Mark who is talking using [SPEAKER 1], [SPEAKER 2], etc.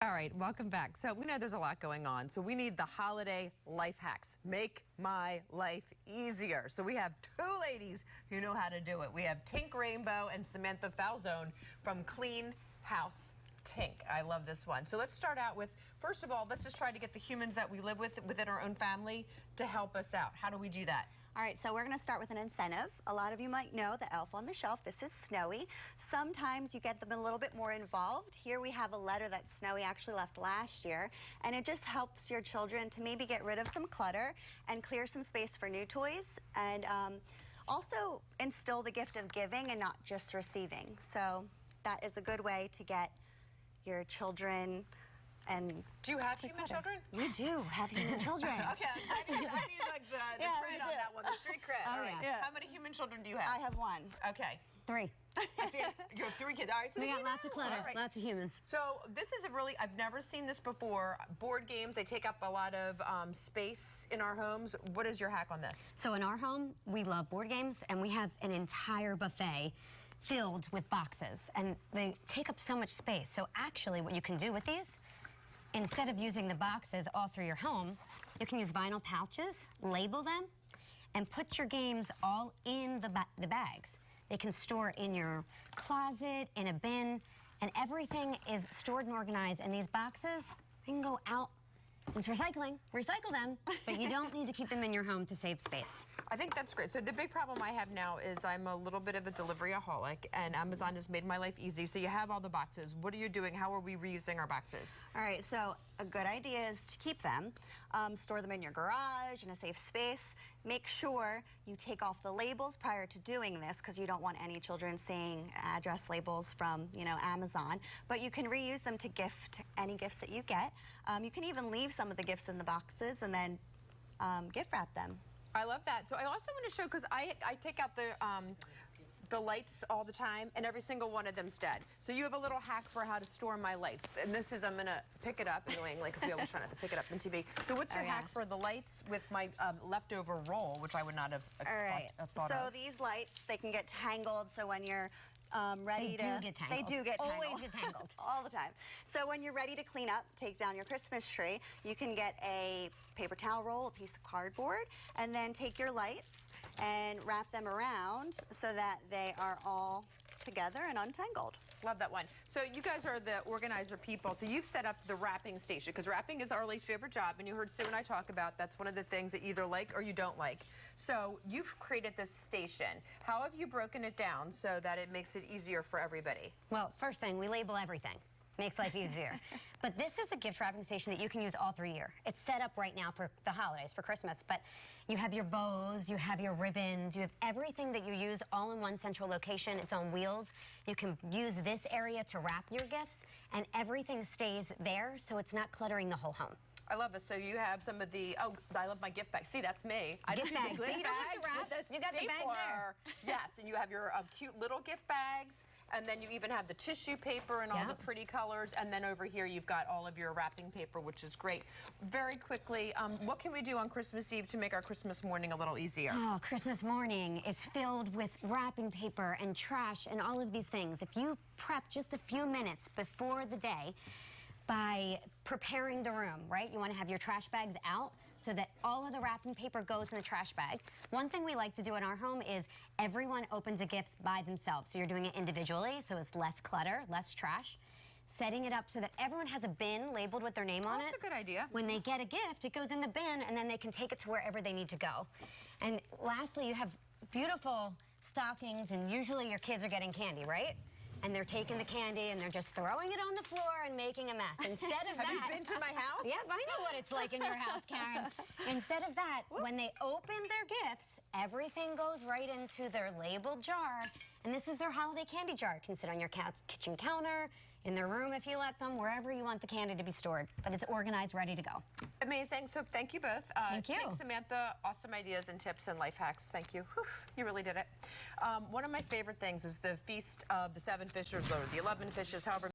[SPEAKER 1] All right, welcome back. So we know there's a lot going on. So we need the holiday life hacks. Make my life easier. So we have two ladies who know how to do it. We have Tink Rainbow and Samantha Falzone from Clean House Tink. I love this one. So let's start out with, first of all, let's just try to get the humans that we live with within our own family to help us out. How do we do that?
[SPEAKER 2] All right, so we're going to start with an incentive. A lot of you might know the elf on the shelf. This is Snowy. Sometimes you get them a little bit more involved. Here we have a letter that Snowy actually left last year, and it just helps your children to maybe get rid of some clutter and clear some space for new toys, and also instill the gift of giving and not just receiving. So that is a good way to get your children. And
[SPEAKER 1] do you have human children?
[SPEAKER 2] We do have human children.
[SPEAKER 1] Okay, I need like the cred on that one, the street cred.
[SPEAKER 2] Oh,
[SPEAKER 1] all right.
[SPEAKER 2] yeah.
[SPEAKER 1] How many human children do you have?
[SPEAKER 2] I have one.
[SPEAKER 1] Okay.
[SPEAKER 3] 3.
[SPEAKER 1] I see. You have 3 kids. All right, so
[SPEAKER 3] we got lots of clutter, lots of humans.
[SPEAKER 1] So this is a really, I've never seen this before. Board games, they take up a lot of space in our homes. What is your hack on this?
[SPEAKER 3] So in our home, we love board games, and we have an entire buffet filled with boxes, and they take up so much space. So actually what you can do with these, instead of using the boxes all through your home, you can use vinyl pouches, label them, and put your games all in the bags. They can store in your closet, in a bin, and everything is stored and organized in these boxes. They can go out into recycling, recycle them, but you don't need to keep them in your home to save space.
[SPEAKER 1] I think that's great. So the big problem I have now is I'm a little bit of a delivery-aholic, and Amazon has made my life easy. So you have all the boxes. What are you doing? How are we reusing our boxes?
[SPEAKER 2] All right, so a good idea is to keep them. Store them in your garage, in a safe space. Make sure you take off the labels prior to doing this, because you don't want any children seeing address labels from, Amazon. But you can reuse them to gift any gifts that you get. You can even leave some of the gifts in the boxes and then gift wrap them.
[SPEAKER 1] I love that. So I also want to show, because I take out the lights all the time, and every single one of them's dead. So you have a little hack for how to store my lights. And this is, I'm going to pick it up annoyingly, because we always try not to pick it up on TV. So what's your hack for the lights with my leftover roll, which I would not have thought of?
[SPEAKER 2] So these lights, they can get tangled, so when you're ready
[SPEAKER 3] They do get tangled.
[SPEAKER 2] They do get tangled.
[SPEAKER 3] Always get tangled.
[SPEAKER 2] All the time. So when you're ready to clean up, take down your Christmas tree, you can get a paper towel roll, a piece of cardboard, and then take your lights and wrap them around so that they are all together and untangled.
[SPEAKER 1] Love that one. So you guys are the organizer people. So you've set up the wrapping station, because wrapping is our least favorite job, and you heard Sue and I talk about that's one of the things that you either like or you don't like. So you've created this station. How have you broken it down so that it makes it easier for everybody?
[SPEAKER 3] Well, first thing, we label everything. Makes life easier. But this is a gift wrapping station that you can use all through the year. It's set up right now for the holidays, for Christmas, but you have your bows, you have your ribbons, you have everything that you use all in one central location. It's on wheels. You can use this area to wrap your gifts, and everything stays there, so it's not cluttering the whole home.
[SPEAKER 1] I love this. So you have some of the, oh, I love my gift bag. See, that's me.
[SPEAKER 3] Gift bags. So you don't have to wrap. You got the bag there.
[SPEAKER 1] Yes, and you have your cute little gift bags, and then you even have the tissue paper and all the pretty colors, and then over here you've got all of your wrapping paper, which is great. Very quickly, what can we do on Christmas Eve to make our Christmas morning a little easier?
[SPEAKER 3] Oh, Christmas morning is filled with wrapping paper and trash and all of these things. If you prep just a few minutes before the day, by preparing the room, right? You want to have your trash bags out so that all of the wrapping paper goes in the trash bag. One thing we like to do in our home is everyone opens a gift by themselves. So you're doing it individually, so it's less clutter, less trash. Setting it up so that everyone has a bin labeled with their name on it.
[SPEAKER 1] That's a good idea.
[SPEAKER 3] When they get a gift, it goes in the bin, and then they can take it to wherever they need to go. And lastly, you have beautiful stockings, and usually your kids are getting candy, right? And they're taking the candy and they're just throwing it on the floor and making a mess. Instead of
[SPEAKER 1] Have you been to my house?
[SPEAKER 3] Yep, I know what it's like in your house, Karen. Instead of that, when they open their gifts, everything goes right into their labeled jar. And this is their holiday candy jar. It can sit on your kitchen counter, in their room if you let them, wherever you want the candy to be stored. But it's organized, ready to go.
[SPEAKER 1] Amazing. So thank you both.
[SPEAKER 3] Thank you.
[SPEAKER 1] Thanks, Samantha. Awesome ideas and tips and life hacks. Thank you. Whew, you really did it. One of my favorite things is the Feast of the 7 Fishes, or the 11 Fishes, however